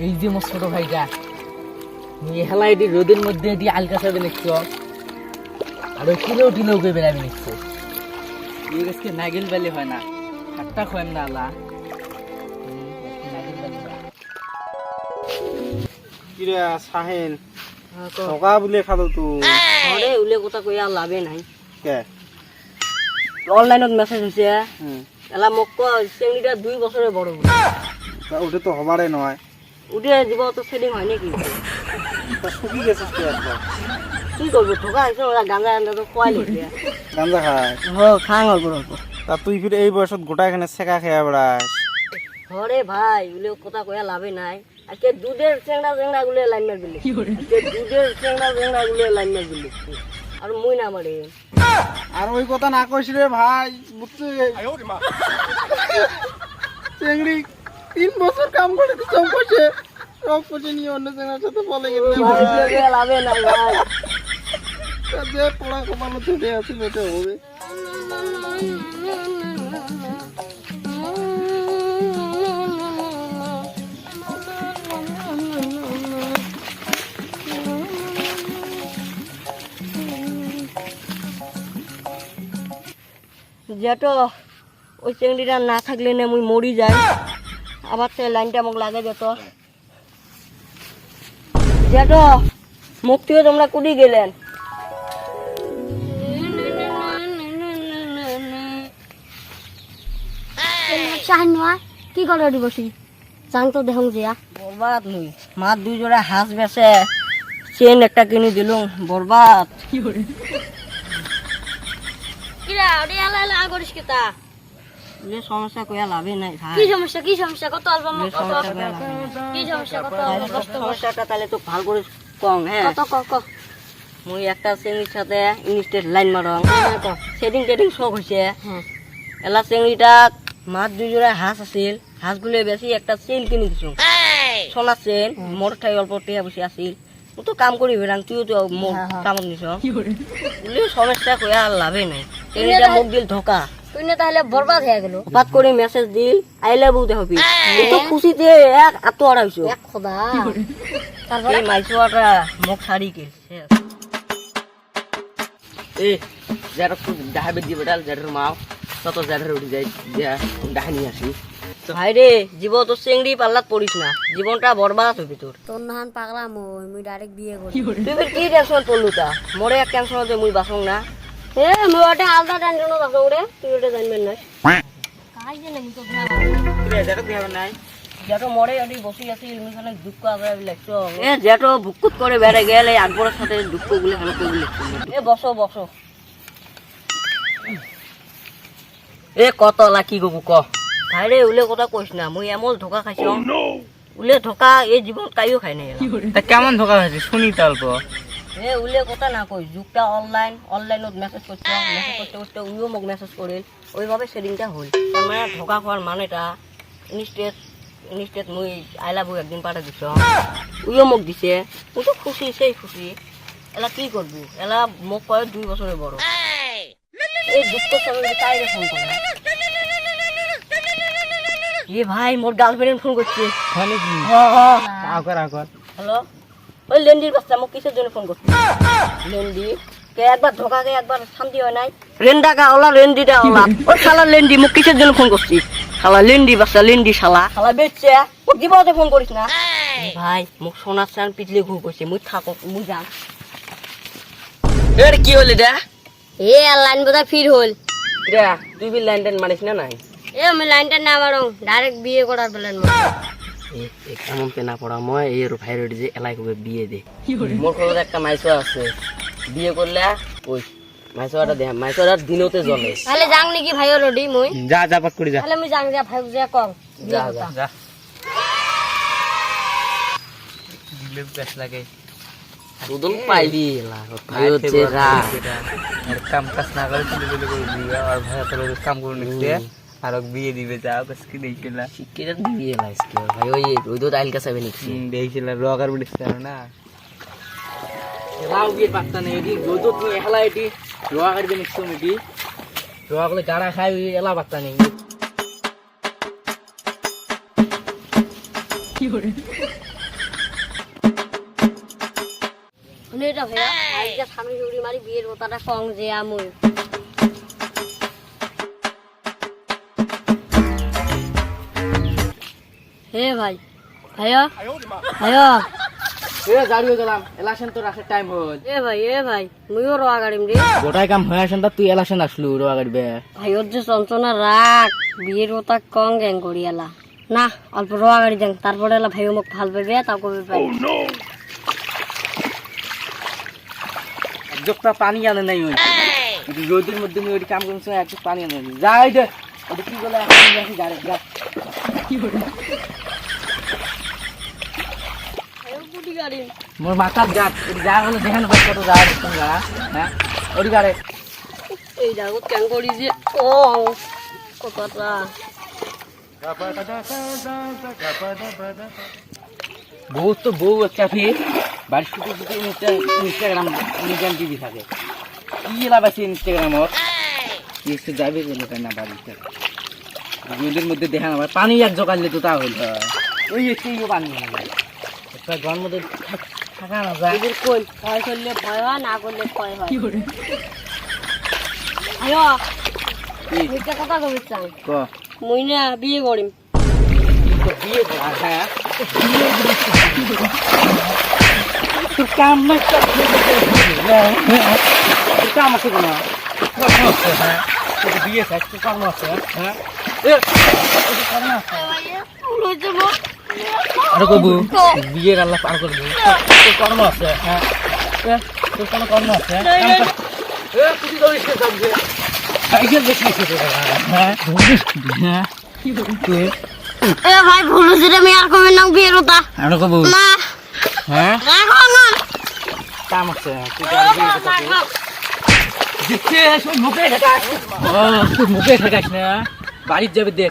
এই যে মোর ছোট ভাইটা নিয়ে হেলা এটি রোদের মধ্যে এটি আলকা সাথে নিচ্ছ আর ওই কিলো করে বেড়াবি নিচ্ছ এই গাছকে নাগেল বেলে হয় না হাতটা খোয়েন না আলা নাগেল বেলে কিরে সাহেন ঠকা বুলে খালো তো আরে উলে কথা কই আর লাভে নাই কে অনলাইনত মেসেজ হইছে এলা মোক কয় চেংড়িটা 2 বছরে বড় বলে ওটা তো হবারে নয় উঠে দিব তো সেডিং হয় নাকি তা শুকি গেছিস তো একবার কি করবো ঠকা হয়েছে ওরা গাঁজা গাঁজা তো খোয়াই লিখবে গাঞ্জা খায় খাং অল্প অল্প তা তুই ফির এই বয়সত গোটা এখানে শেখা খেয়া বেড়াস ঘরে ভাই উলে কথা কয়া লাভে নাই আজকে দুধের চেংড়া গুলো লাইন মার দিলে আজকে দুধের চেংড়া গুলো লাইন মার দিলে আর মুই না মারে আর ওই কথা না কইস রে ভাই বুঝছে চেংড়ি 3 বছর কাম করে তো সব কইছে সব কইছে নিয়ে অন্য জায়গার সাথে বলে গেছে লাভে নাই ভাই যে পড়া কমানো থেকে আছে এটা হবে যেটো ওই চেংড়িটা না থাকলে না মুই মরি যাই আবার সে লাইনটা মোক লাগে যেত যেটো মুক্তিও তোমরা কুড়ি গেলেন কি করে বসি চাং তো দেখুন জিয়া বরবাদ মুই মার 2 জোড়া হাঁস বেছে চেন একটা কিনে দিলুম বরবাদ কি করে কিরা ওরে আলা করিস কিতা এ সমস্যা কইয়া লাভে নাই ভাই কি সমস্যা কত অল্প কি সমস্যাটা তাহলে তো ভালো করে কম হ্যাঁ কত মুই একটা চেংড়ির সাথে ইনস্টেট লাইন মারং সেটিং শখ হইছে এলা চেংড়িটা মার 2 জোড়া হাঁস আছিল হাঁসগুলো বেশি একটা চেন কিনে দিছো সোনার চেন মোর ঠাই অল্প টিয়া বসে আছিল ও তো কাম করি বেড়াং তুইও তো মোক কামত নিছ বলে সমস্যা কইয়া লাভে নাই চেংড়িটা মোক দিল ধোকা তুই না তাহলে বরবাদ হয়ে গেল হঠাৎ করে মেসেজ দিল আই লাভ ইউ দেখবি তো খুশিতে এক আত্মহারা হইছো এক খোদা তারপরে এই মাইছোয়াটা মোক ছাড়ি কে এ যারা খুব ডাহাবে দিয়ে বেটাল যাদের মাও তত যাদের উঠে যায় যা ডাহা নিয়ে আসি ভাই রে জীবন তো চেংড়ি পাল্লাত পড়িস না জীবনটা বরবাদ হবি তোর নাহান পাগলা মুই ডাইরেক্ট বিয়ে করি তুই কি টেনশন পড়লু তা মোরে এক টেনশন আছে মুই বাসং না এ মুই ওটা আলাদা টেনশন বাসং রে তুই ওটা জানবেন না কাজ যে নাই তো কিরে যারা বিয়ে হবে নাই যেটো মরে ওটি বসি আছিল মুখানে দুঃখ আবার লাগছো এ যেটো ভুকুত করে বেড়ে গেলে আকবরের সাথে দুঃখ গুলো ভালো করে লিখছো এ বসো এ কত লাকি গবু ক ভাইরে উলে কথা কইস না মুই এমন ধোকা খাইছ উলে ধোকা এই জীবন কাইও খাই নাই তা কেমন ধোকা হয়েছে শুনি তো অল্প এ উলে কথা না কই যুগটা অনলাইনত মেসেজ করতে উইও মোক মেসেজ করিল ওইভাবে সেটিংটা হল মানে ধোকা খাওয়ার মানেটা ইনস্টেট মুই আই লাভ ইউ একদিন পাঠা দিছ উইও মোক দিছে মুই তো খুশি সেই খুশি এলা কি করবি এলা মোক কয় 2 বছরের বড় এই দুঃখ সময় তাই ফোন করে এ ভাই মোর গার্লফ্রেন্ড ফোন করছে হয় নাকি আগর হ্যালো ওই লেন্ডির বাচ্চা মোক কিসের জন্য ফোন করছে লেন্ডি কে একবার ধোকা কে একবার শান্তি হয় নাই রেন্ডাকা ওলা রেন্ডিটা ওলা ওই শালা লেন্ডি মোক কিসের জন্য ফোন করছিস শালা লেন্ডি বাচ্চা লেন্ডি শালা বেচছে ও জীবনে ফোন করিস না ভাই মোক সোনার চান পিছলে ঘুর করছে মুই থাকক মুই যাম এর কি হলি দা এ লাইন বোধা ফির হল রে তুই বি লাইন টাইন মারিস না নাই এ আমি লাইনটা না মারং ডাইরেক্ট বিয়ে করার প্ল্যান এ কেমন পেনা পড়া মই এর ভাইরে যে এলাই কবে বিয়ে দে মোর খবর একটা মাইসো আছে বিয়ে করলে ওই মাইসোটা দে মাইসোটা দিনতে জ্বলে তাহলে যাং নাকি ভাইও রেডি মই যা পাক করে যা তাহলে আমি যাং যা ভাই যা কম যা দিলে বেশ লাগে দুদল পাইলি এলা ভাই হচ্ছে রা আর কাম কাজ না করে চলে চলে করে দিবে আর ভাই তোর কাম করে নিতে আর বিয়ে দিবে যাও কাছে দেইছিলা শিক্ষিত দিয়ে এলা আজকে ভাই ওই তো আইল কাছে নিছি দেইছিলা রগার বিড়ছে না এলাও বিয়ে পাত্তা নেই এটি দুধ তুমি এলা এটি রোয়া করবে নিছো মিটি রোয়া করলে গাড়া খাই এলা পাত্তা নেই কি করে শুনে এটা ভাইয়া আজকে সামনে উড়ি মারি বিয়ের কথাটা কং যে আমুই হে ভাই ভাইয়া ভাইয়া গাড়ি গেলাম এলাসেন তো রাখার টাইম হল এ ভাই মুইও রোয়া গাড়িম রে গোটাই কাম হয়ে আসেন তুই এলাসেন আসলু রোয়া গাড়ি বে ভাই ওর যে চঞ্চনা রাখ বিয়ের কথা কং গ্যাং করি এলা না অল্প রোয়া গাড়ি দেন তারপরে এলা ভাইও মোক ভাল পাইবে তাও কবে পাই একজকটা পানি আনে নাই ওই রোদের মধ্যে আমি ওই কাম করছি একটু পানি আনে নাই যাই দে ওটা কি বলে এখন রাখি গাড়ি যা কি বলে মোর মাথার গাছ যা হলো দেখেন ভাই কত যা তোমরা হ্যাঁ ওই গাড়ি এই দেখো ক্যাং করি যে ও কতটা বউ তো বউ একটা ফির বাড়ি শুধু শুধু ইনস্টাগ্রাম টিভি থাকে কি লাভ আছে ইনস্টাগ্রামত এসে যাবে বলে তাই না বাড়িতে রোদের মধ্যে দেখেন আবার পানি এক জোগাড়লে তো তা হইল ওই একটু পানি একটা ঘর মধ্যে থাকা না যায় এদের কই ভয় করলে ভয় হয় না করলে ভয় হয় আয়ো মুইটা কথা কবি চাই ক মুই না বিয়ে করিম বিয়ে করা হ্যাঁ তোর কাম না তোর কাম আছে কোনো বিয়ে খাই তোর কাম আছে হ্যাঁ আর কবু বিয়ে গাল্লা পার করবি তোর কর্ম আছে হ্যাঁ তোর কোনো কর্ম আছে এ ভাই ভুল হচ্ছে আমি আর কবে নাম বিয়ের কথা আর কবু না হ্যাঁ রাখো না কাম আছে তুই মুখে ঠেকাস না বাড়ির যাবে দেখ